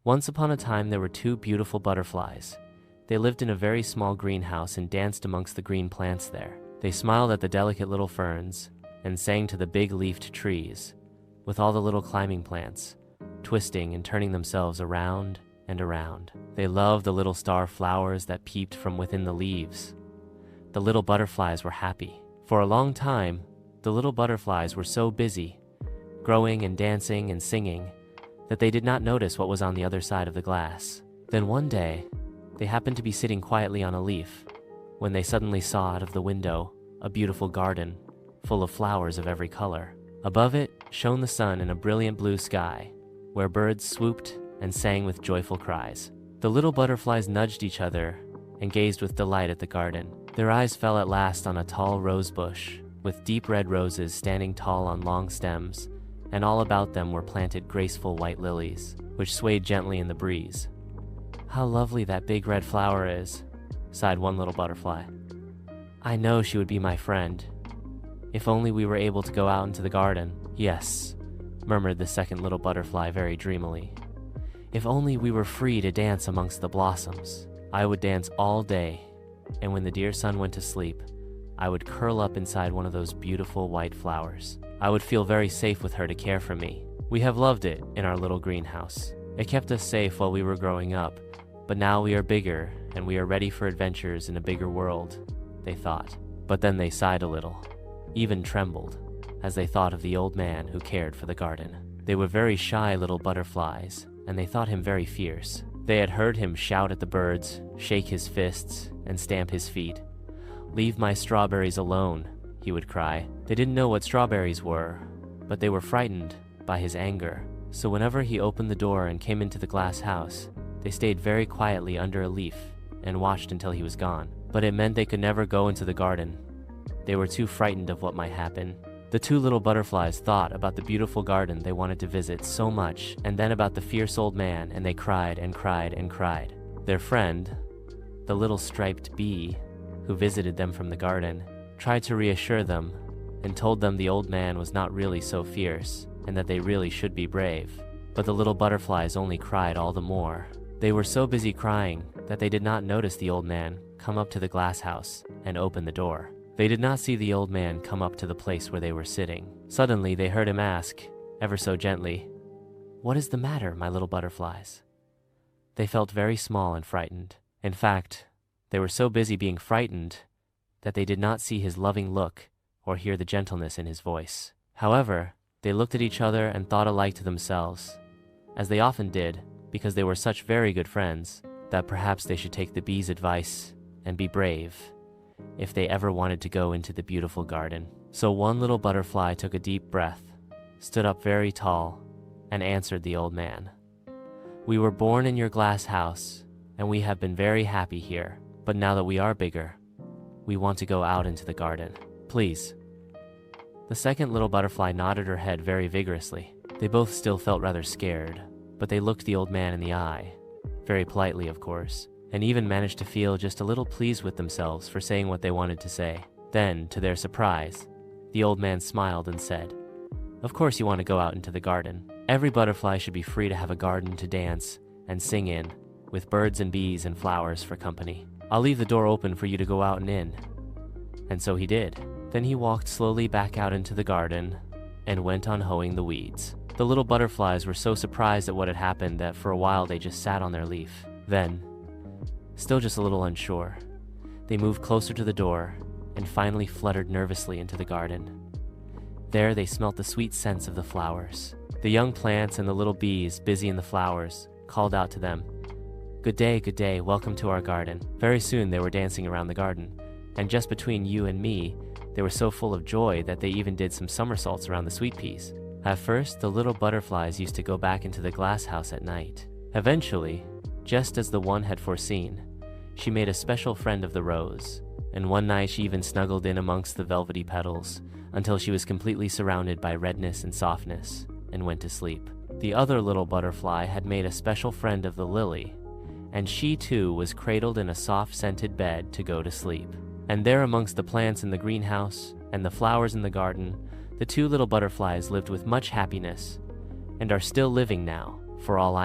Once upon a time there were two beautiful butterflies. They lived in a very small greenhouse and danced amongst the green plants there. They smiled at the delicate little ferns and sang to the big leafed trees, with all the little climbing plants, twisting and turning themselves around and around. They loved the little star flowers that peeped from within the leaves. The little butterflies were happy. For a long time, the little butterflies were so busy, growing and dancing and singing, that they did not notice what was on the other side of the glass. Then one day, they happened to be sitting quietly on a leaf, when they suddenly saw out of the window a beautiful garden, full of flowers of every color. Above it shone the sun in a brilliant blue sky, where birds swooped and sang with joyful cries. The little butterflies nudged each other and gazed with delight at the garden. Their eyes fell at last on a tall rose bush, with deep red roses standing tall on long stems, and all about them were planted graceful white lilies, which swayed gently in the breeze. "How lovely that big red flower is," sighed one little butterfly. "I know she would be my friend. If only we were able to go out into the garden." "Yes," murmured the second little butterfly very dreamily. "If only we were free to dance amongst the blossoms. I would dance all day, and when the dear sun went to sleep, I would curl up inside one of those beautiful white flowers. I would feel very safe with her to care for me. We have loved it in our little greenhouse. It kept us safe while we were growing up, but now we are bigger and we are ready for adventures in a bigger world," they thought. But then they sighed a little, even trembled, as they thought of the old man who cared for the garden. They were very shy little butterflies, and they thought him very fierce. They had heard him shout at the birds, shake his fists, and stamp his feet. "Leave my strawberries alone," he would cry. They didn't know what strawberries were, but they were frightened by his anger. So whenever he opened the door and came into the glass house, they stayed very quietly under a leaf and watched until he was gone. But it meant they could never go into the garden. They were too frightened of what might happen. The two little butterflies thought about the beautiful garden they wanted to visit so much, and then about the fierce old man, and they cried and cried and cried. Their friend, the little striped bee, who visited them from the garden, tried to reassure them and told them the old man was not really so fierce and that they really should be brave. But the little butterflies only cried all the more. They were so busy crying that they did not notice the old man come up to the glass house and open the door. They did not see the old man come up to the place where they were sitting. Suddenly they heard him ask, ever so gently, "What is the matter, my little butterflies?" They felt very small and frightened. In fact, they were so busy being frightened that they did not see his loving look or hear the gentleness in his voice. However, they looked at each other and thought alike to themselves, as they often did because they were such very good friends, that perhaps they should take the bee's advice and be brave if they ever wanted to go into the beautiful garden. So one little butterfly took a deep breath, stood up very tall, and answered the old man. "We were born in your glass house, and we have been very happy here. But now that we are bigger, we want to go out into the garden. Please." The second little butterfly nodded her head very vigorously. They both still felt rather scared, but they looked the old man in the eye, very politely of course, and even managed to feel just a little pleased with themselves for saying what they wanted to say. Then, to their surprise, the old man smiled and said, "Of course you want to go out into the garden. Every butterfly should be free to have a garden to dance and sing in, with birds and bees and flowers for company. I'll leave the door open for you to go out and in." And so he did. Then he walked slowly back out into the garden and went on hoeing the weeds. The little butterflies were so surprised at what had happened that for a while they just sat on their leaf. Then, still just a little unsure, they moved closer to the door and finally fluttered nervously into the garden. There they smelt the sweet scents of the flowers. The young plants and the little bees busy in the flowers called out to them, good day, welcome to our garden." Very soon they were dancing around the garden, and just between you and me, they were so full of joy that they even did some somersaults around the sweet peas. At first, the little butterflies used to go back into the glass house at night. Eventually, just as the one had foreseen, she made a special friend of the rose, and one night she even snuggled in amongst the velvety petals until she was completely surrounded by redness and softness, and went to sleep. The other little butterfly had made a special friend of the lily, and she too was cradled in a soft-scented bed to go to sleep. And there amongst the plants in the greenhouse and the flowers in the garden, the two little butterflies lived with much happiness, and are still living now, for all I